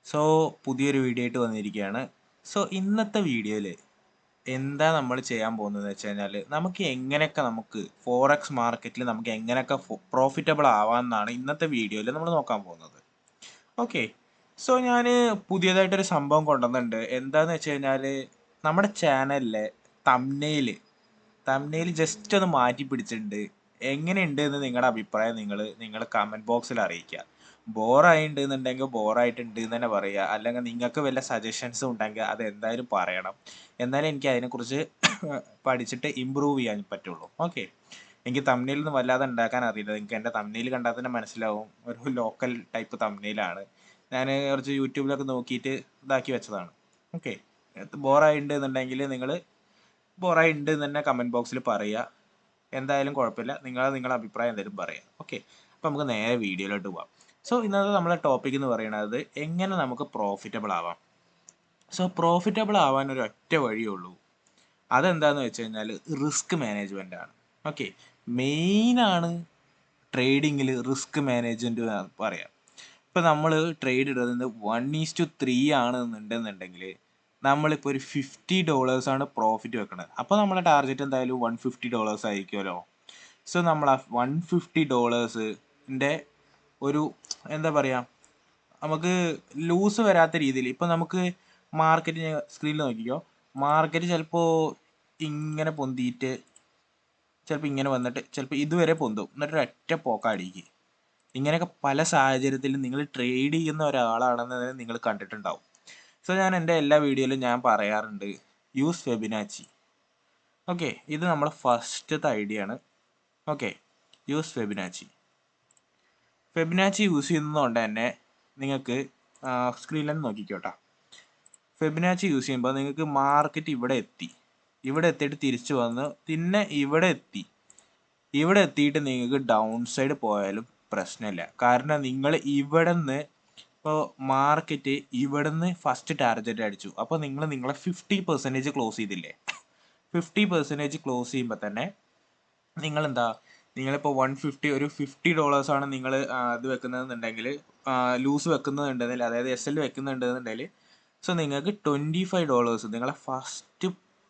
So പുതിയൊരു video ആയിട്ട് വന്നിരിക്കുകയാണ്. സോ ഇന്നത്തെ വീഡിയോയിൽ എന്താ നമ്മൾ ചെയ്യാൻ പോകുന്നത് വെച്ച് കഴിഞ്ഞാൽ നമുക്ക് എങ്ങനെയൊക്കെ നമുക്ക് ഫോറക്സ് മാർക്കറ്റിൽ നമുക്ക് എങ്ങനെയൊക്കെ പ്രോഫിറ്റബിൾ ആവാമെന്നാണ് ഇന്നത്തെ വീഡിയോയിൽ നമ്മൾ നോക്കാൻ പോകുന്നത്. ഓക്കെ. സോ ഞാൻ പുതിയതായിട്ടൊരു സംഭവം കൊണ്ടുവന്നിട്ടുണ്ട്. എന്താന്ന് വെച്ച് കഴിഞ്ഞാൽ നമ്മുടെ ചാനലിലെ തംബ്നെയിൽ തംബ്നെയിൽ ജസ്റ്റ് ഒന്ന് മാറ്റി പിടിച്ചിട്ടുണ്ട്. എങ്ങനെയുണ്ട് എന്ന് നിങ്ങളുടെ അഭിപ്രായം നിങ്ങൾ കമൻറ്റ് ബോക്സിൽ അറിയിക്കുക. ബോറായിട്ടുണ്ട് എന്നുണ്ടെങ്കിൽ ബോറായിട്ടുണ്ട് എന്ന് തന്നെ പറയുക. അല്ലെങ്കിൽ നിങ്ങൾക്ക് വല്ല സജഷൻസും ഉണ്ടെങ്കിൽ അത് എന്തായാലും പറയണം. എന്നാലേ എനിക്ക് അതിനെക്കുറിച്ച് പഠിച്ചിട്ട് ഇമ്പ്രൂവ് ചെയ്യാൻ പറ്റുള്ളൂ. ഓക്കെ. എനിക്ക് തംബ്നെയിലൊന്നും വല്ലാതെ ഉണ്ടാക്കാൻ അറിയില്ല. നിങ്ങൾക്ക് എൻ്റെ തംബ്നെയിൽ കണ്ടാൽ തന്നെ മനസ്സിലാവും. ഒരു ലോക്കൽ ടൈപ്പ് തംബ്നെയിലാണ്. ഞാൻ കുറച്ച് യൂട്യൂബിലൊക്കെ നോക്കിയിട്ട് ഇതാക്കി വെച്ചതാണ്. ഓക്കെ. ബോറായിട്ടുണ്ട് എന്നുണ്ടെങ്കിൽ നിങ്ങൾ ബോറായി ഉണ്ട് എന്ന് തന്നെ കമൻറ്റ് ബോക്സിൽ പറയുക. എന്തായാലും കുഴപ്പമില്ല. നിങ്ങളുടെ അഭിപ്രായം എന്തായാലും പറയാം. ഓക്കെ. അപ്പോൾ നമുക്ക് നേരെ വീഡിയോയിലോട്ട് പോകാം. സോ ഇന്നത്തെ നമ്മളെ ടോപ്പിക് എന്ന് പറയുന്നത് എങ്ങനെ നമുക്ക് പ്രോഫിറ്റബിൾ ആവാം. സോ പ്രോഫിറ്റബിൾ ആവാൻ ഒരു ഒറ്റ വഴിയേ ഉള്ളൂ. അതെന്താണെന്ന് വെച്ച് കഴിഞ്ഞാൽ റിസ്ക് മാനേജ്മെൻ്റ് ആണ്. ഓക്കെ. മെയിനാണ് ട്രേഡിങ്ങിൽ റിസ്ക് മാനേജ്മെൻറ്റ് പറയാം. ഇപ്പോൾ നമ്മൾ ട്രേഡ് ഇടുന്നത് 1:3 ആണെന്നുണ്ടെന്നുണ്ടെങ്കിൽ നമ്മളിപ്പോൾ ഒരു $50 ആണ് പ്രോഫിറ്റ് വെക്കുന്നത്. അപ്പോൾ നമ്മളെ ടാർഗറ്റ് എന്തായാലും $150 ആയിരിക്കുമല്ലോ. സോ നമ്മൾ ആ $150ൻ്റെ ഒരു എന്താ പറയുക, നമുക്ക് ലൂസ് വരാത്ത രീതിയിൽ ഇപ്പോൾ നമുക്ക് മാർക്കറ്റ് സ്ക്രീനിൽ നോക്കിക്കോ. മാർക്കറ്റ് ചിലപ്പോൾ ഇങ്ങനെ പൊന്തിയിട്ട് ചിലപ്പോൾ ഇങ്ങനെ വന്നിട്ട് ചിലപ്പോൾ ഇതുവരെ പൊന്തും, എന്നിട്ട് ഒറ്റ പോക്കടിക്ക്. ഇങ്ങനെയൊക്കെ പല സാഹചര്യത്തിലും നിങ്ങൾ ട്രേഡ് ചെയ്യുന്ന ഒരാളാണെന്ന് നിങ്ങൾ കണ്ടിട്ടുണ്ടാവും. സോ ഞാൻ എൻ്റെ എല്ലാ വീഡിയോയിലും ഞാൻ പറയാറുണ്ട്, യൂസ് ഫെബിനാച്ചി. ഓക്കെ. ഇത് നമ്മുടെ ഫസ്റ്റത്തെ ഐഡിയ ആണ്. ഓക്കെ. യൂസ് ഫെബിനാച്ചി. ഫെബിനാച്ചി യൂസ് ചെയ്യുന്നതുകൊണ്ട് തന്നെ നിങ്ങൾക്ക് സ്ക്രീനിൽ തന്നെ നോക്കിക്കോട്ടെ. ഫെബിനാച്ചി യൂസ് ചെയ്യുമ്പോൾ നിങ്ങൾക്ക് മാർക്കറ്റ് ഇവിടെ എത്തിയിട്ട് തിരിച്ചു വന്ന് പിന്നെ ഇവിടെ എത്തിയിട്ട് നിങ്ങൾക്ക് ഡൗൺ സൈഡ് പോയാലും പ്രശ്നമില്ല. കാരണം നിങ്ങൾ ഇവിടെ നിന്ന് ഇപ്പോൾ മാർക്കറ്റ് ഇവിടെ നിന്ന് ഫസ്റ്റ് ടാർഗറ്റ് അടിച്ചു. അപ്പോൾ നിങ്ങളെ 50% ക്ലോസ് ചെയ്തില്ലേ. 50% ക്ലോസ് ചെയ്യുമ്പോൾ തന്നെ നിങ്ങളിപ്പോൾ ഒരു $50 ആണ് നിങ്ങൾ ഇത് വെക്കുന്നതെന്നുണ്ടെങ്കിൽ, ലൂസ് വെക്കുന്നതുണ്ടെങ്കിൽ, അതായത് SL വെക്കുന്നുണ്ടെന്നുണ്ടെങ്കിൽ, സോ നിങ്ങൾക്ക് $25 നിങ്ങളെ ഫസ്റ്റ്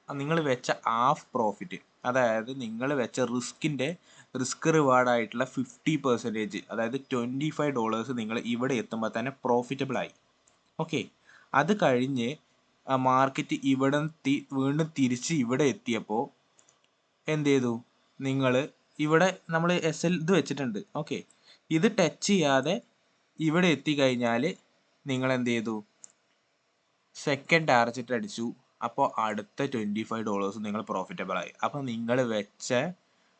നിങ്ങൾ വെച്ച ഹാഫ് പ്രോഫിറ്റ്, അതായത് നിങ്ങൾ വെച്ച റിസ്ക് റിവാർഡായിട്ടുള്ള 50%, അതായത് $25 നിങ്ങൾ ഇവിടെ എത്തുമ്പോൾ തന്നെ പ്രോഫിറ്റബിൾ ആയി. ഓക്കെ. അത് കഴിഞ്ഞ് മാർക്കറ്റ് വീണ്ടും തിരിച്ച് ഇവിടെ എത്തിയപ്പോൾ എന്ത് ചെയ്തു, ഇവിടെ നമ്മൾ SL ഇത് വെച്ചിട്ടുണ്ട്. ഓക്കെ. ഇത് ടച്ച് ചെയ്യാതെ ഇവിടെ എത്തിക്കഴിഞ്ഞാൽ നിങ്ങൾ എന്ത് ചെയ്തു, സെക്കൻഡ് ടാർഗറ്റ് അടിച്ചു. അപ്പോൾ അടുത്ത $25 നിങ്ങൾ പ്രോഫിറ്റബിൾ ആയി. അപ്പോൾ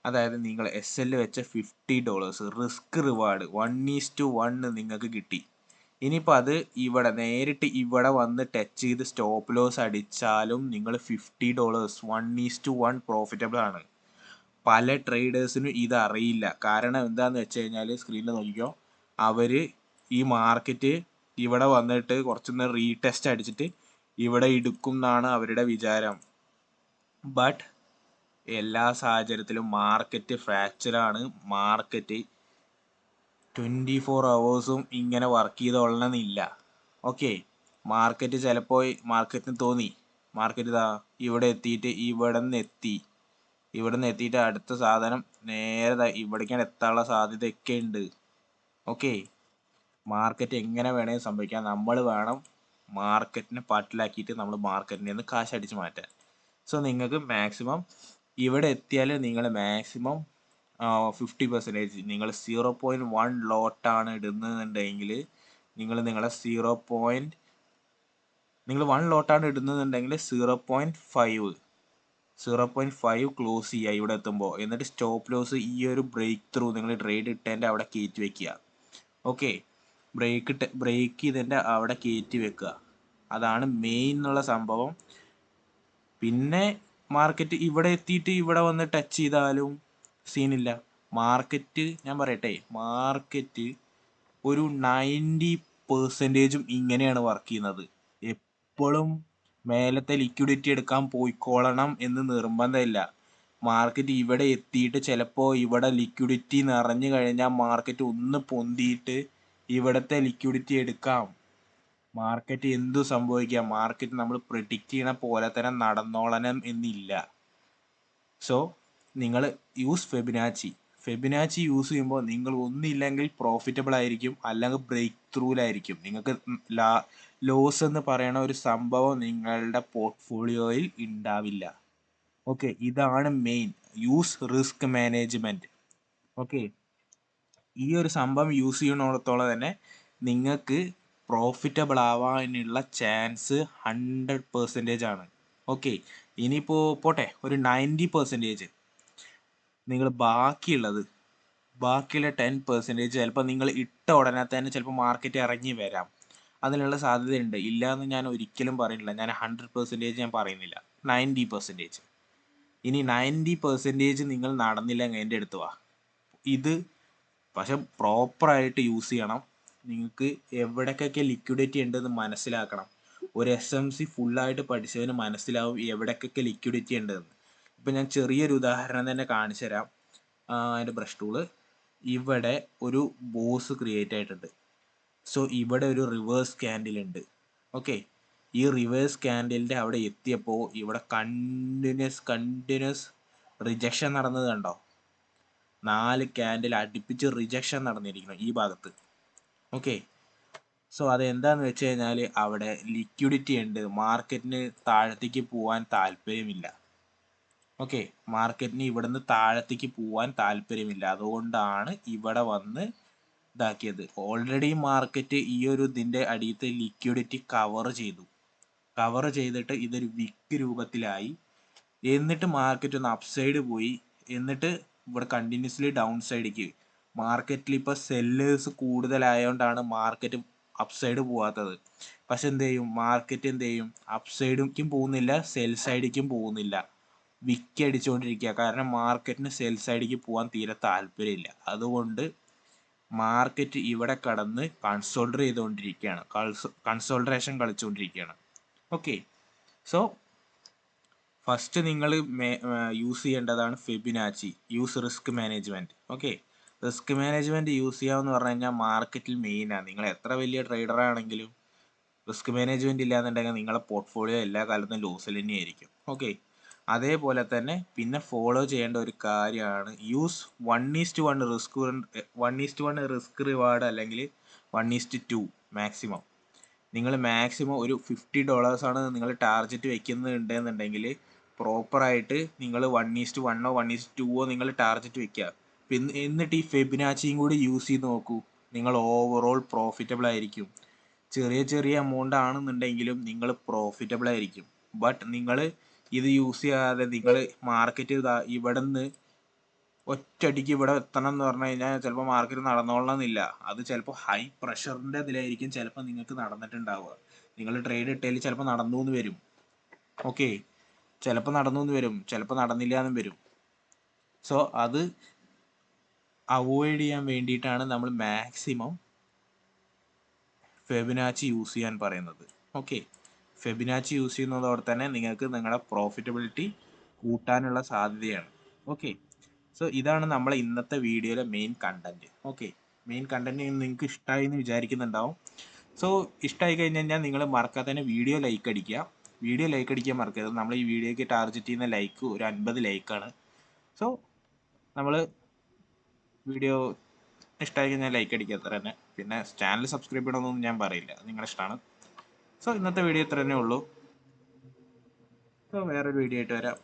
അതായത് നിങ്ങൾ SL വെച്ച $50 റിസ്ക് റിവാർഡ് 1:1 നിങ്ങൾക്ക് കിട്ടി. ഇനിയിപ്പോൾ അത് നേരിട്ട് ഇവിടെ വന്ന് ടച്ച് ചെയ്ത് സ്റ്റോപ്പ് ലോസ് അടിച്ചാലും നിങ്ങൾ $50 1:1 പ്രോഫിറ്റബിൾ ആണ്. പല ട്രേഡേഴ്സിനും ഇത് അറിയില്ല. കാരണം എന്താണെന്ന് വെച്ച് കഴിഞ്ഞാൽ സ്ക്രീനിൽ നോക്കിക്കോ, അവർ ഈ മാർക്കറ്റ് ഇവിടെ വന്നിട്ട് കുറച്ചൊന്ന് റീടെസ്റ്റ് അടിച്ചിട്ട് ഇവിടെ എടുക്കും എന്നാണ് അവരുടെ വിചാരം. ബട്ട് എല്ലാ സാഹചര്യത്തിലും മാർക്കറ്റ് ഫ്രാക്ചറാണ്. മാർക്കറ്റ് 24 hours ഇങ്ങനെ വർക്ക് ചെയ്തോളണമെന്നില്ല. ഓക്കെ. മാർക്കറ്റ് ചിലപ്പോൾ മാർക്കറ്റിന് തോന്നി മാർക്കറ്റ് ഇവിടെ എത്തിയിട്ട് ഇവിടെ നിന്ന് എത്തിയിട്ട് അടുത്ത സാധനം നേരെ ഇവിടേക്കാണ് എത്താനുള്ള സാധ്യതയൊക്കെ ഉണ്ട്. ഓക്കെ. മാർക്കറ്റ് എങ്ങനെ വേണമെങ്കിൽ സംഭവിക്കാം. നമ്മൾ വേണം മാർക്കറ്റിനെ പാട്ടിലാക്കിയിട്ട് നമ്മൾ മാർക്കറ്റിൽ നിന്ന് കാശ് അടിച്ച് മാറ്റാൻ. സോ നിങ്ങൾക്ക് മാക്സിമം ഇവിടെ എത്തിയാൽ നിങ്ങൾ മാക്സിമം 50%, നിങ്ങൾ 0.1 ലോട്ടാണ് ഇടുന്നതെന്നുണ്ടെങ്കിൽ നിങ്ങൾ 1 ലോട്ടാണ് ഇടുന്നതെന്നുണ്ടെങ്കിൽ 0.5 ക്ലോസ് ചെയ്യുക ഇവിടെ എത്തുമ്പോൾ. എന്നിട്ട് സ്റ്റോപ്പ് ലോസ് ഈ ഒരു ബ്രേക്ക് ത്രൂ നിങ്ങൾ ട്രേഡ് ഇട്ടതിൻ്റെ അവിടെ കയറ്റി വെക്കുക. ഓക്കെ. ബ്രേക്ക് ചെയ്തതിൻ്റെ അവിടെ കയറ്റി വെക്കുക. അതാണ് മെയിൻ എന്നുള്ള സംഭവം. പിന്നെ മാർക്കറ്റ് ഇവിടെ എത്തിയിട്ട് ഇവിടെ വന്ന് ടച്ച് ചെയ്താലും സീനില്ല. ഞാൻ പറയട്ടെ, മാർക്കറ്റ് ഒരു 90% ഇങ്ങനെയാണ് വർക്ക് ചെയ്യുന്നത്. എപ്പോഴും മേലത്തെ ലിക്വിഡിറ്റി എടുക്കാൻ പോയിക്കോളണം എന്ന് നിർബന്ധമില്ല. മാർക്കറ്റ് ഇവിടെ എത്തിയിട്ട് ചിലപ്പോൾ ഇവിടെ ലിക്വിഡിറ്റി നിറഞ്ഞു കഴിഞ്ഞാൽ മാർക്കറ്റ് ഒന്ന് പൊന്തിയിട്ട് ഇവിടുത്തെ ലിക്വിഡിറ്റി എടുക്കാം. മാർക്കറ്റ് എന്തു സംഭവിക്കാം, മാർക്കറ്റ് നമ്മൾ പ്രിഡിക്റ്റ് ചെയ്യണ പോലെ തന്നെ നടന്നോളണം എന്നില്ല. സോ നിങ്ങൾ യൂസ് ഫെബിനാച്ചി യൂസ് ചെയ്യുമ്പോൾ നിങ്ങൾ ഒന്നില്ലെങ്കിൽ പ്രോഫിറ്റബിൾ ആയിരിക്കും, അല്ലെങ്കിൽ ബ്രേക്ക് ത്രൂലായിരിക്കും. നിങ്ങൾക്ക് ലോസ് എന്ന് പറയുന്ന ഒരു സംഭവം നിങ്ങളുടെ പോർട്ട്ഫോളിയോയിൽ ഉണ്ടാവില്ല. ഓക്കെ, ഇതാണ് main use risk management. Okay, ഈ ഒരു സംഭവം യൂസ് ചെയ്യണോടത്തോളം തന്നെ നിങ്ങൾക്ക് പ്രോഫിറ്റബിൾ ആവാനുള്ള ചാൻസ് 100% ആണ്. ഓക്കെ, ഇനിയിപ്പോൾ പോട്ടെ, ഒരു 90% നിങ്ങൾ ബാക്കിയുള്ള 10% ചിലപ്പോൾ നിങ്ങൾ ഇട്ട ഉടനെ തന്നെ ചിലപ്പോൾ മാർക്കറ്റ് ഇറങ്ങി വരാം. അതിനുള്ള സാധ്യതയുണ്ട്. ഇല്ല എന്ന് ഞാൻ ഒരിക്കലും പറയുന്നില്ല. ഞാൻ 100% ഞാൻ പറയുന്നില്ല, 90%. ഇനി 90% നിങ്ങൾ നടന്നില്ലെങ്കിൽ എൻ്റെ അടുത്ത് വാ. ഇത് പക്ഷെ പ്രോപ്പറായിട്ട് യൂസ് ചെയ്യണം. നിങ്ങൾക്ക് എവിടേക്കൊക്കെ ലിക്വിഡിറ്റി ഉണ്ടെന്ന് മനസ്സിലാക്കണം. ഒരു SMC ഫുള്ളായിട്ട് പഠിച്ചതിന് മനസ്സിലാവും എവിടേക്കൊക്കെ ലിക്വിഡിറ്റി ഉണ്ടെന്ന്. ഇപ്പം ഞാൻ ചെറിയൊരു ഉദാഹരണം തന്നെ കാണിച്ചു തരാം. അതിൻ്റെ ബ്രഷ് ടൂള് ഇവിടെ ഒരു ബോസ് ക്രിയേറ്റ് ആയിട്ടുണ്ട്. സോ ഇവിടെ ഒരു റിവേഴ്സ് ക്യാൻഡിൽ ഉണ്ട്. ഓക്കെ, ഈ റിവേഴ്സ് ക്യാൻഡിലിൻ്റെ അവിടെ എത്തിയപ്പോൾ ഇവിടെ കണ്ടിന്യൂസ് റിജക്ഷൻ നടന്നത് കണ്ടോ? 4 ക്യാൻഡിൽ അടുപ്പിച്ച് റിജക്ഷൻ നടന്നിരിക്കുന്നു ഈ ഭാഗത്ത്. ഓക്കെ, സോ അതെന്താന്ന് വെച്ച് കഴിഞ്ഞാൽ അവിടെ ലിക്വിഡിറ്റി ഉണ്ട്, മാർക്കറ്റിന് താഴത്തേക്ക് പോകാൻ താല്പര്യമില്ല. ഓക്കെ, മാർക്കറ്റിന് ഇവിടുന്ന് താഴത്തേക്ക് പോകാൻ താല്പര്യമില്ല, അതുകൊണ്ടാണ് ഇവിടെ വന്ന് ഇതാക്കിയത്. ഓൾറെഡി മാർക്കറ്റ് ഈ ഒരു ഇതിൻ്റെ അടിയത്തെ ലിക്വിഡിറ്റി കവർ ചെയ്തിട്ട് ഇതൊരു വിക്ക് രൂപത്തിലായി. എന്നിട്ട് മാർക്കറ്റ് ഒന്ന് അപ്സൈഡ് പോയി, എന്നിട്ട് ഇവിടെ കണ്ടിന്യൂസ്ലി ഡൗൺ സൈഡിലേക്ക്. മാർക്കറ്റിൽ ഇപ്പോൾ സെല്ലേഴ്സ് കൂടുതലായതുകൊണ്ടാണ് മാർക്കറ്റ് അപ്സൈഡ് പോവാത്തത്. പക്ഷെ മാർക്കറ്റ് എന്ത് ചെയ്യും, അപ്സൈഡിലേക്കും പോകുന്നില്ല, സെൽ സൈഡിലേക്കും പോകുന്നില്ല, വിക്ക് അടിച്ചുകൊണ്ടിരിക്കുക. കാരണം മാർക്കറ്റിന് സെൽ സൈഡിലേക്ക് പോകാൻ തീരെ താല്പര്യമില്ല. അതുകൊണ്ട് മാർക്കറ്റ് ഇവിടെ കടന്ന് കൺസോൾട്ടറേഷൻ കളിച്ചുകൊണ്ടിരിക്കുകയാണ്. ഓക്കെ, സോ ഫസ്റ്റ് നിങ്ങൾ യൂസ് ചെയ്യേണ്ടതാണ് Fibonacci, use risk management. Okay, risk management use ചെയ്യാമെന്ന് പറഞ്ഞു കഴിഞ്ഞാൽ മാർക്കറ്റിൽ മെയിനാണ്. നിങ്ങൾ എത്ര വലിയ ട്രേഡർ ആണെങ്കിലും റിസ്ക് മാനേജ്മെന്റ് ഇല്ലാന്നുണ്ടെങ്കിൽ നിങ്ങളുടെ പോർട്ട്ഫോളിയോ എല്ലാ കാലത്തും ലോസിൽ തന്നെയായിരിക്കും. ഓക്കെ, അതേപോലെ തന്നെ പിന്നെ ഫോളോ ചെയ്യേണ്ട ഒരു കാര്യമാണ് യൂസ് 1:1 റിസ്ക് റിവാർഡ് അല്ലെങ്കിൽ 1:2 മാക്സിമം. നിങ്ങൾ മാക്സിമം ഒരു $50 ആണ് നിങ്ങൾ ടാർഗറ്റ് വെക്കുന്നുണ്ടെന്നുണ്ടെങ്കിൽ പ്രോപ്പറായിട്ട് നിങ്ങൾ 1:1 1:2 നിങ്ങൾ ടാർഗറ്റ് വെക്കുക. എന്നിട്ട് ഈ ഫെബിനാച്ചിയും കൂടി യൂസ് ചെയ്ത് നോക്കൂ, നിങ്ങൾ ഓവറോൾ പ്രോഫിറ്റബിൾ ആയിരിക്കും. ചെറിയ എമൗണ്ട് ആണെന്നുണ്ടെങ്കിലും നിങ്ങൾ പ്രോഫിറ്റബിൾ ആയിരിക്കും. ബട്ട് നിങ്ങൾ ഇത് യൂസ് ചെയ്യാതെ നിങ്ങൾ മാർക്കറ്റ് ഇവിടെ നിന്ന് ഒറ്റയടിക്ക് ഇവിടെ എത്തണം എന്ന് പറഞ്ഞു കഴിഞ്ഞാൽ ചിലപ്പോൾ മാർക്കറ്റ് നടന്നോളണമെന്നില്ല. അത് ചിലപ്പോൾ ഹൈ പ്രഷറിൻ്റെ ഇതിലായിരിക്കും ചിലപ്പോൾ നിങ്ങൾക്ക് നടന്നിട്ടുണ്ടാവുക. നിങ്ങൾ ട്രേഡ് ഇട്ടതിൽ ചിലപ്പോൾ നടന്നു എന്ന് വരും. ഓക്കെ, ചിലപ്പോൾ നടന്നു എന്ന് വരും, ചിലപ്പോൾ നടന്നില്ല എന്നും വരും. സോ അത് അവോയ്ഡ് ചെയ്യാൻ വേണ്ടിയിട്ടാണ് നമ്മൾ മാക്സിമം ഫെബിനാച്ചി യൂസ് ചെയ്യാൻ പറയുന്നത്. ഓക്കെ, ഫെബിനാച്ചി യൂസ് ചെയ്യുന്നതോടെ തന്നെ നിങ്ങൾക്ക് നിങ്ങളുടെ പ്രോഫിറ്റബിലിറ്റി കൂട്ടാനുള്ള സാധ്യതയാണ്. ഓക്കെ, സോ ഇതാണ് നമ്മളെ ഇന്നത്തെ വീഡിയോയിലെ main content. Okay, main content നിങ്ങൾക്ക് ഇഷ്ടമായി എന്ന് വിചാരിക്കുന്നുണ്ടാവും. സോ ഇഷ്ടമായി കഴിഞ്ഞ് കഴിഞ്ഞാൽ നിങ്ങൾ മറക്കാതെ തന്നെ വീഡിയോ ലൈക്ക് അടിക്കാൻ മറക്കരുത്. നമ്മൾ ഈ വീഡിയോയ്ക്ക് ടാർഗറ്റ് ചെയ്യുന്ന ലൈക്ക് ഒരു 50 ലൈക്കാണ്. സോ നമ്മൾ വീഡിയോ ഇഷ്ടമായി കഴിഞ്ഞാൽ ലൈക്ക് അടിക്കുക, അത്ര തന്നെ. പിന്നെ ചാനൽ സബ്സ്ക്രൈബ് ചെയ്യണമെന്നൊന്നും ഞാൻ പറയില്ല, നിങ്ങളുടെ ഇഷ്ടമാണ്. സോ ഇന്നത്തെ വീഡിയോ ഇത്ര തന്നെ ഉള്ളൂ. സോ വേറൊരു വീഡിയോ ആയിട്ട് വരാം.